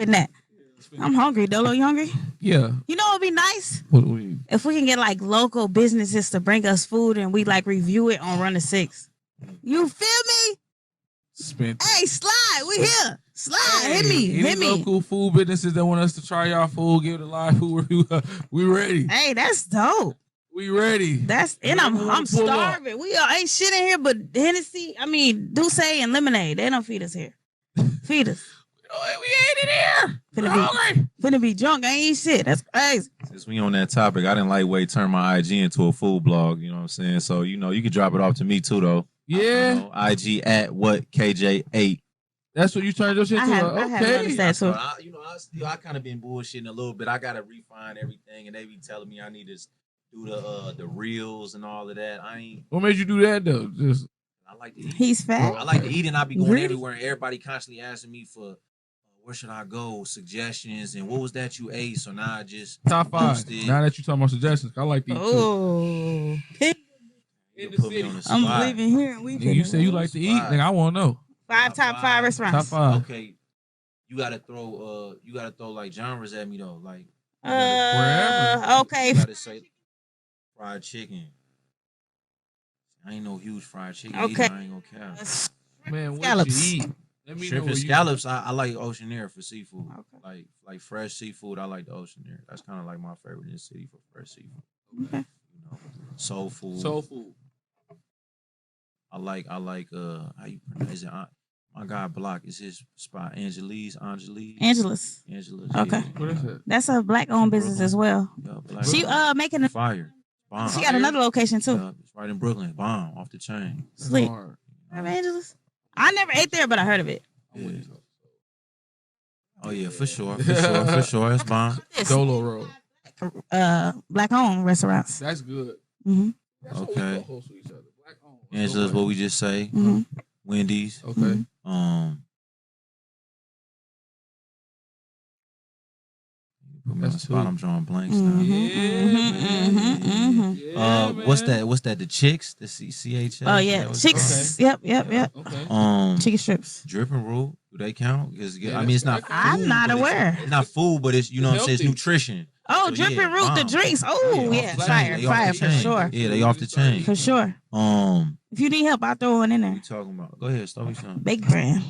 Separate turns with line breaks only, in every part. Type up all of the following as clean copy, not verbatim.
in that. I'm hungry, Dolo. You hungry?
Yeah.
You know, it'd be nice
What we?
if we can get like local businesses to bring us food and we like review it on Run the Six. You feel me?
Spent.
Hey, slide, we here. Slide, hit me.
Any local food businesses that want us to try y'all food, give it a live food review. We ready.
Hey, that's dope.
We ready.
And I'm starving. We all ain't shit in here but Hennessy. I mean, Douce and lemonade. They don't feed us here. Feed us.
We ain't in here.
Finna be drunk. I ain't eat shit. That's crazy.
Since we on that topic, I didn't lightweight turn my IG into a food blog. You know what I'm saying? So you can drop it off to me too, though.
Yeah.
IG at what KJ8.
That's what you turned your shit to. Okay.
I kind of been bullshitting a little bit. I gotta refine everything, and they be telling me I need to do the reels and all of that. I ain't.
What made you do that though? Just
I like to eat.
He's fat.
I like to eat, and I be going everywhere, and everybody constantly asking me for where should I go, suggestions, and what was that you ate? So now I just
top 5. Now that you talking about suggestions, I like to eat too.
I'm leaving here. And
you say you like to eat, then I want to know.
5 top 5 restaurants.
Top 5.
Okay, you gotta throw like genres at me though, like
wherever. Okay.
You gotta say fried chicken. I ain't no huge fried chicken.
Okay.
Either. I ain't gonna care.
Man, what
scallops.
you eat?
Shrimp and scallops. I like Ocean Air for seafood. Okay. Like fresh seafood. I like the Ocean Air. That's kind of like my favorite in the city for fresh seafood.
Okay.
Soul food. I like how you pronounce it? My guy Block is his spot. Angeles.
Okay.
Yeah.
What is it?
That's a black-owned business as well.
Yeah,
she making
fire. Bomb.
She got another location too.
Yeah, it's right in Brooklyn. Bomb off the chain.
Sleep. Angeles. I never ate there, but I heard of it.
Yeah. Oh yeah, for sure. It's bomb.
Dolo Road.
Black-owned restaurants.
That's good.
Mm-hmm.
Okay. Angela's what we just say.
Mm-hmm.
Wendy's.
Okay.
Put me on the spot. I'm drawing blanks now. What's that? The Chicks? The CHS?
Oh yeah, Chicks. Okay. Yep.
Okay.
Chicken strips.
Dripping Root. Do they count? Because I mean, it's not.
I'm not aware.
It's not food, but it's what I'm saying. It's nutrition.
Oh, so, Dripping Root, the drinks. Oh yeah, fire for sure.
Yeah, they off the chain
for sure. If you need help, I'll throw one in there.
What you talking about? Go ahead, start with something.
Baked brand.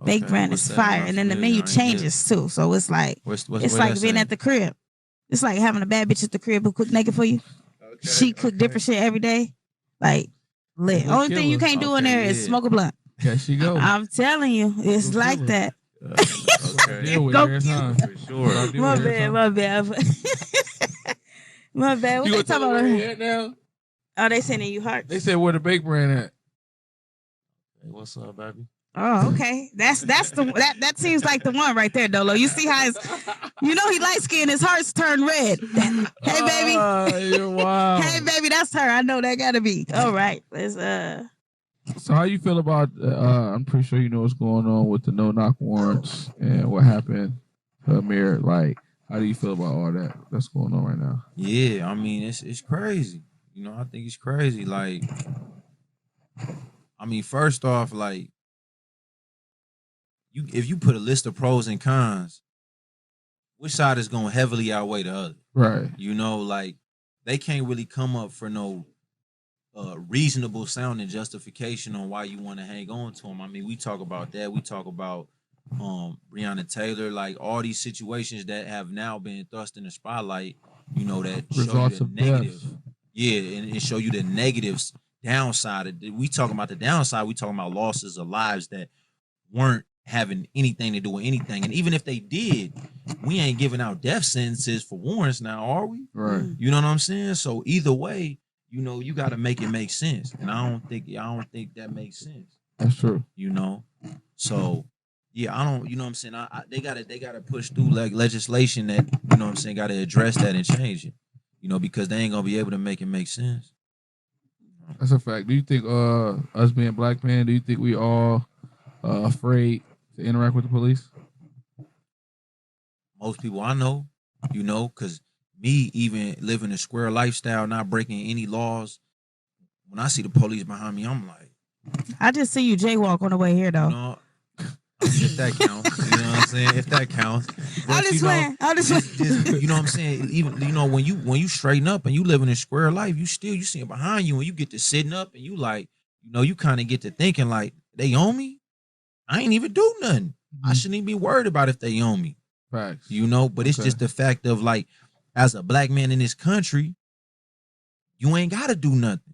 Baked brand is fire, and then the menu changes too. So it's like it's like being at the crib. It's like having a bad bitch at the crib who cook naked for you. Okay, she cook different shit every day. Like lit. Only thing you can't do in there is smoke a blunt.
There she go.
I'm telling you, it's like that.
Okay.
For sure.
My bad. My bad. What they talking about
now?
Oh, they sending you hearts.
They said where the baked brand at.
Hey, what's up, baby?
Oh, okay. That's that seems like the one right there, Dolo. You see how he light skinned, his hearts turn red. Hey baby.
You're wild.
Hey baby, that's her. I know that gotta be. All right. Let's
So how you feel about I'm pretty sure you know what's going on with the no knock warrants and what happened to Amir. Like, how do you feel about all that's going on right now?
Yeah, I mean it's crazy. I think it's crazy. Like, I mean, first off, like, if you put a list of pros and cons, which side is going to heavily outweigh the other?
Right.
Like, they can't really come up for no reasonable sounding justification on why you want to hang on to them. I mean, we talk about that. We talk about Breonna Taylor, like all these situations that have now been thrust in the spotlight, that show you the negative. Yeah, and show you the negatives downside. We talking about the downside. We talking about losses of lives that weren't having anything to do with anything. And even if they did, we ain't giving out death sentences for warrants now, are we?
Right.
You know what I'm saying? So either way, you got to make it make sense. And I don't think that makes sense.
That's true.
So yeah, I don't, what I'm saying? They gotta push through like legislation that, what I'm saying, gotta address that and change it. Because they ain't gonna be able to make it make sense.
That's a fact. Do you think us being black men, do you think we all afraid to interact with the police?
Most people I know, because me even living a square lifestyle, not breaking any laws, when I see the police behind me, I'm like,
I just see you jaywalk on the way here though.
I'm if that counts. You know what I'm saying? If that counts.
I'm just playing.
You know what I'm saying? Even when you straighten up and you living in square life, you see it behind you, and you get to sitting up and you like, you kind of get to thinking like, they own me. I ain't even do nothing. I shouldn't even be worried about if they own me.
Facts.
But it's just the fact of like, as a black man in this country, you ain't got to do nothing.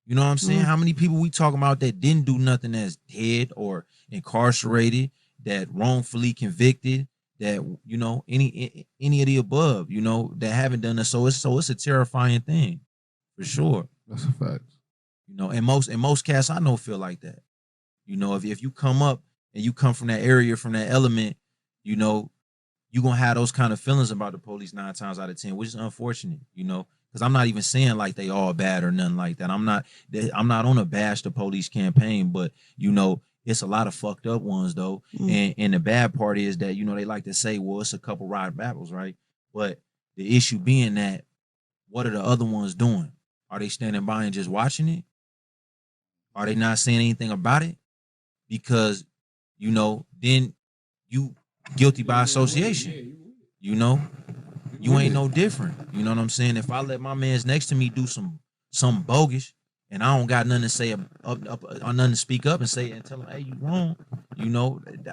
You know what I'm saying? How many people we talking about that didn't do nothing, that's dead or incarcerated, that wrongfully convicted, that any of the above, that haven't done this. So it's a terrifying thing, for sure.
That's a fact.
And most cats I know feel like that. If you come up and you come from that area, from that element, you're gonna have those kind of feelings about the police 9 times out of 10, which is unfortunate, because I'm not even saying like they all bad or nothing like that. I'm not on a bash the police campaign, but it's a lot of fucked up ones though. And the bad part is that, they like to say, well, it's a couple riot battles, right? But the issue being that, what are the other ones doing? Are they standing by and just watching it? Are they not saying anything about it? Because, then you guilty by association. You ain't no different. You know what I'm saying? If I let my mans next to me do some bogus, and I don't got nothing to say or nothing to speak up and say and tell them, hey, you wrong.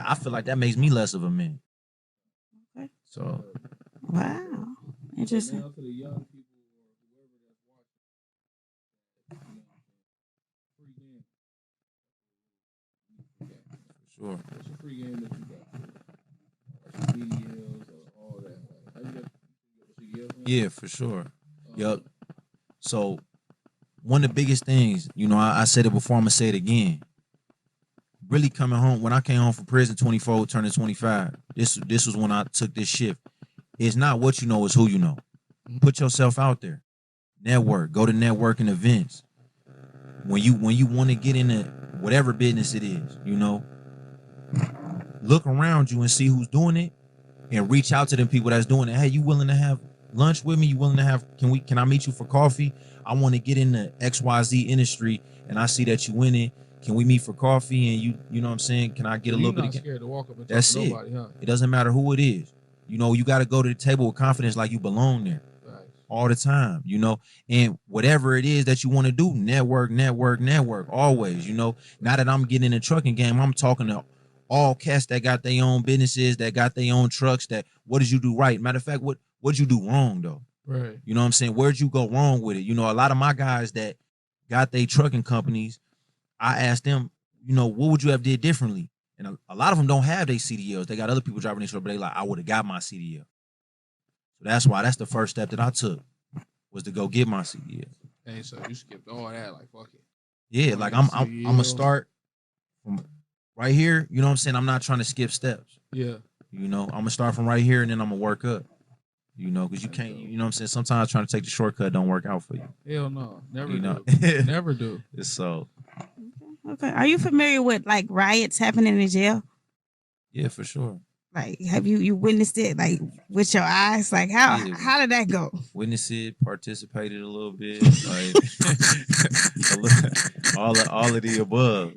I feel like that makes me less of a man.
Okay.
So.
Wow. Interesting.
Now to the young people or whoever that's watching, free game.
Sure.
It's a free game that you got. CDLs or all that. How you got CDLs?
Yeah, for sure. Yup. So one of the biggest things, I said it before, I'm gonna say it again. Really coming home, when I came home from prison, 24, turning 25. This was when I took this shift. It's not what you know, it's who you know. Put yourself out there. Network. Go to networking events. When you want to get into whatever business it is, look around you and see who's doing it, and reach out to them people that's doing it. Hey, you willing to have lunch with me? You willing to have? Can I meet you for coffee? I want to get in the XYZ industry, and I see that you in it. Can we meet for coffee? And you know what I'm saying? Can I get a little bit?
Scared to walk up and
that's
talk to
it.
Nobody, huh?
It doesn't matter who it is. You got to go to the table with confidence, like you belong there.
Right.
All the time. And whatever it is that you want to do, network, always. Now that I'm getting in the trucking game, I'm talking to all cats that got their own businesses, that got their own trucks. That what did you do right? Matter of fact, what'd you do wrong though?
Right.
You know what I'm saying? Where'd you go wrong with it? A lot of my guys that got their trucking companies, I asked them, what would you have did differently? And a lot of them don't have their CDLs. They got other people driving their truck, but they like, I would have got my CDL. So that's the first step that I took, was to go get my CDL.
Hey, so you skipped all that, like fuck it.
Yeah, like I'm gonna start from right here. You know what I'm saying? I'm not trying to skip steps.
Yeah.
I'm gonna start from right here and then I'm gonna work up. Because you can't, you know what I'm saying? Sometimes trying to take the shortcut don't work out for you.
Hell no. Never do. Never do.
So.
Okay. Are you familiar with like riots happening in jail?
Yeah, for sure.
Like, have you witnessed it like with your eyes? Like how did that go?
Witnessed it, participated a little bit, like all of the above,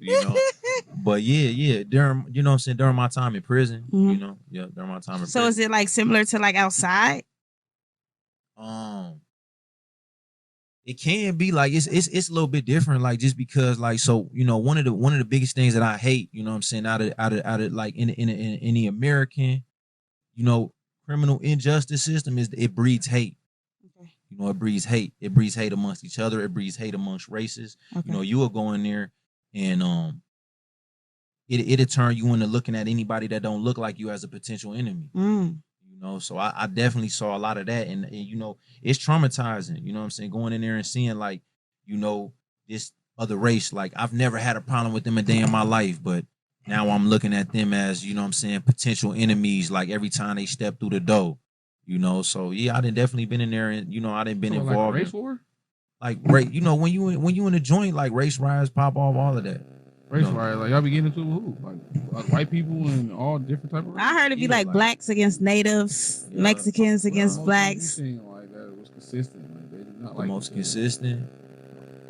But yeah, during what I'm saying, during my time in prison, during my time in prison.
So is it like similar to like outside?
It can be like it's a little bit different, like just because like so one of the biggest things that I hate, what I'm saying, out of like in the American, criminal injustice system is it breeds hate. Okay. It breeds hate. It breeds hate amongst each other. It breeds hate amongst races. Okay. You will go in there and it'll turn you into looking at anybody that don't look like you as a potential enemy. So I definitely saw a lot of that, and it's traumatizing. You know what I'm saying? Going in there and seeing like, this other race. Like I've never had a problem with them a day in my life, but now I'm looking at them as, what I'm saying, potential enemies. Like every time they step through the door, So yeah, I done definitely been in there, and I done been involved.
Like race war?
Like when you in the joint, like race riots pop off, all of that.
Race riot, like y'all be getting into who? Like white people and all different type of race?
I heard it be like blacks against natives, Mexicans against blacks.
Seeing like that was consistent. Like they did not like
the most consistent.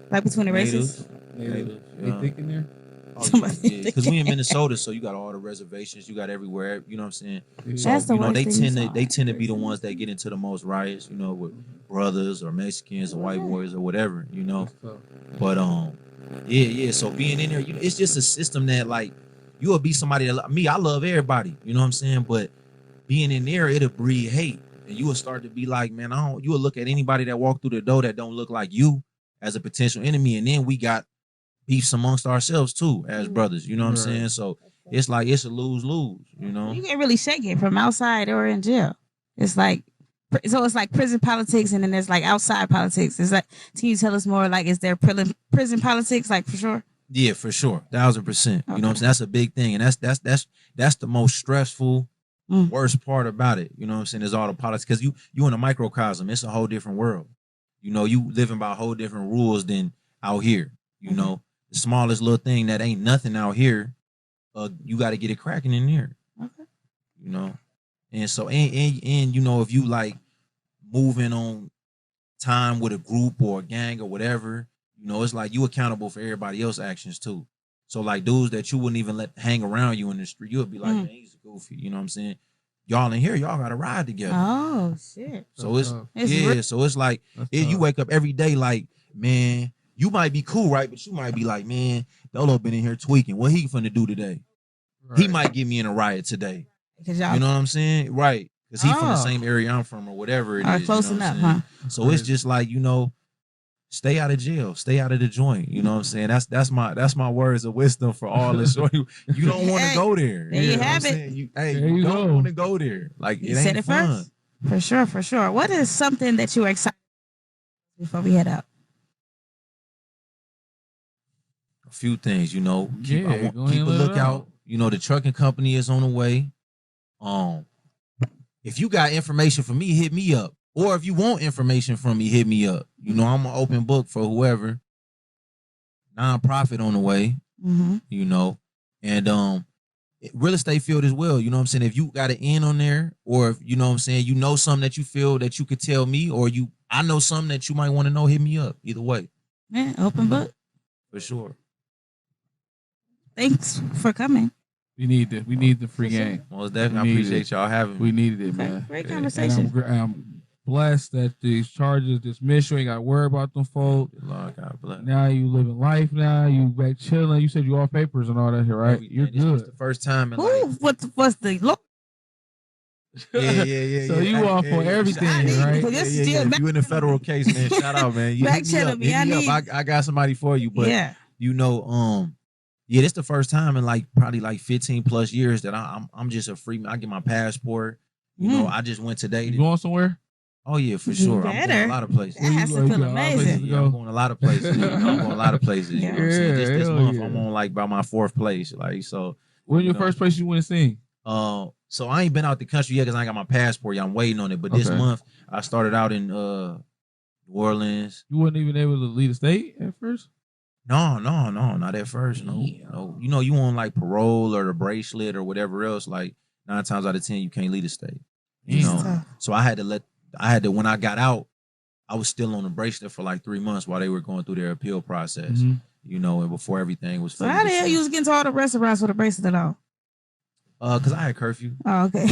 Like between the races.
Native. They thick in there.
Because we in Minnesota, so you got all the reservations, you got everywhere. You know what I'm saying? So
That's the worst
they
thing
tend to be the ones that get into the most riots. You know, with brothers or Mexicans or white boys or whatever. You know, but yeah. So being in there, it's just a system that like you will be somebody that me. I love everybody. You know what I'm saying? But being in there, it'll breed hate, and you will start to be like, man, you will look at anybody that walk through the door that don't look like you as a potential enemy, and then we got beefs amongst ourselves too as brothers. You know what I'm saying? So it's like it's a lose-lose. You know,
you can't really shake it from outside or in jail. It's like prison politics, and then there's like outside politics. Is that? Can you tell us more? Like, is there prison politics? Like for sure.
Yeah, for sure, 1000%. Okay. You know what I'm saying? That's a big thing, and that's the most stressful. Worst part about it, you know what I'm saying, is all the politics, because you in a microcosm. It's a whole different world. You know, you living by whole different rules than out here. You know, the smallest little thing that ain't nothing out here, you got to get it cracking in here. Okay. You know, and so and you know, if you like moving on time with a group or a gang or whatever, you know, it's like you accountable for everybody else's actions too. So like dudes that you wouldn't even let hang around you in the street, you'll be like, man, he's a goofy. You know what I'm saying? Y'all in here, y'all got to ride together.
Oh shit!
So so it's like you wake up every day like, man, you might be cool, right? But you might be like, man, Dolo been in here tweaking. What he finna do today? Right. He might get me in a riot today. You know what I'm saying? Right? Because he from the same area I'm from or whatever it is.
Close enough, huh?
So it's just like, you know, stay out of jail, stay out of the joint. You know what I'm saying? That's my words of wisdom for all this. You don't want to go there.
There you have it.
You don't want to go there. Like it ain't
it
fun.
First? For sure. What is something that you are excited before we head out?
A few things, you know. Keep a lookout. You know, the trucking company is on the way. If you got information for me, hit me up. Or if you want information from me, hit me up. You know, I'm an open book for whoever. Nonprofit on the way, you know. And real estate field as well. You know what I'm saying? If you got an in on there, or if, you know what I'm saying, you know something that you feel that you could tell me, or I know something that you might want to know, hit me up. Either way.
Man, open book.
For sure.
Thanks for coming.
We need the free game.
Well, definitely. I appreciate y'all having me.
We needed it, man.
Great conversation.
And I'm blessed that these charges dismissed. You ain't got to worry about them folks.
Lord God bless.
Now you living life. Now you back chilling. You said you off papers and all that here, right? You're good. This was
the first time in life.
What's the look?
Yeah.
So you off for everything, right?
You in the federal case, man. Shout out, man. You
back
hit me up. I got somebody for you, but you know, yeah, this the first time in probably 15 plus years that I'm just a free man. I get my passport. You know, I just went today.
You going somewhere?
Oh yeah, for sure. I'm going a lot of places.
That has to feel amazing.
Yeah, I'm going a lot of places. You know, I'm going a lot of places. You know what I'm saying? This month I'm on by my 4th place. So.
When's your first place you went to sing?
So I ain't been out the country yet because I ain't got my passport yet. I'm waiting on it. But this month I started out in New Orleans.
You wasn't even able to leave the state at first?
No, not at first. No. You know, you on parole or the bracelet or whatever else. 9 times out of 10, you can't leave the state. You know, so I had to when I got out, I was still on the bracelet for 3 months while they were going through their appeal process. You know, and before everything was.
So how the hell you was getting to all the restaurants with a bracelet on?
Because I had curfew.
Oh, okay.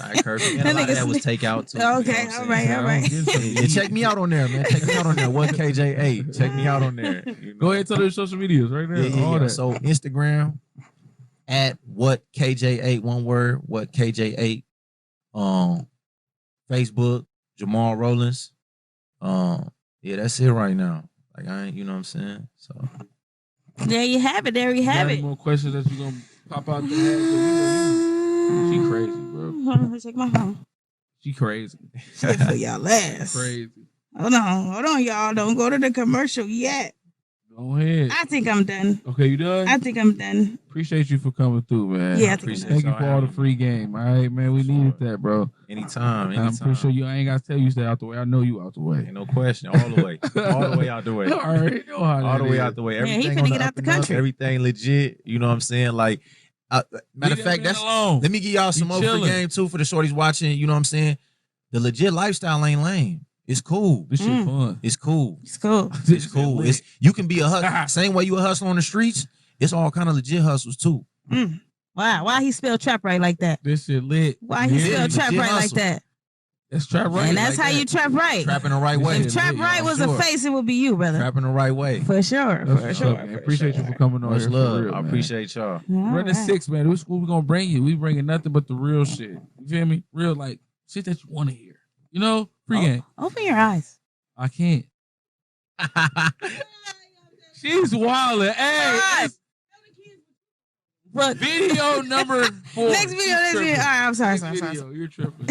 I had curfew. And a lot of that was takeout too.
Okay, you know all right.
Yeah, check me out on there, man. Check me out on there. What KJ8? Check me out on there. You know?
Go ahead and tell their social medias right there.
Yeah. So Instagram at what KJ8, one word. What KJ8. Facebook Jamal Rolenc. Yeah, that's it right now. I ain't, you know what I'm saying. So
there you have it.
Any more questions that you gonna pop out there? She crazy, bro.
Hold on, check my phone.
She crazy.
Shit for y'all last.
Crazy.
Hold on, y'all. Don't go to the commercial yet.
Go ahead.
I think I'm done.
Okay, you done?
I think I'm done.
Appreciate you for coming through, man.
Yeah,
thank you for all the free game. All right, man. We needed that, bro.
Anytime.
I'm pretty sure I ain't got to tell you stay out the way. I know you out the way.
Ain't no question. All the way. All the way out the way.
All right.
All the way out the way. Everything
he finna get out the country.
Everything legit. You know what I'm saying? Matter of fact, let me give y'all some more free game too for the shorties watching. You know what I'm saying? The legit lifestyle ain't lame. It's cool.
This shit fun.
It's cool.
It's cool.
It's cool. You can be a hustler. Same way you a hustler on the streets. It's all kind of legit hustles too.
Wow, why he spelled trap right like that?
This shit lit.
Why he spelled trap right like that?
That's trap right.
And that's like how you trap right.
Trapping the right way.
If trap right was a face, it would be you, brother.
Trapping the right way.
For sure. For sure.
Appreciate you for coming on.
Much love.
Real,
I appreciate y'all.
Running 6, man. This is what we gonna bring you. We bringing nothing but the real shit. You feel me? Real, like, shit that you want to hear. You know? Pre-game.
Open your eyes.
I can't. She's wildin'. Hey.
Look.
Video number 4.
Next video. All right, I'm sorry.
You're tripping.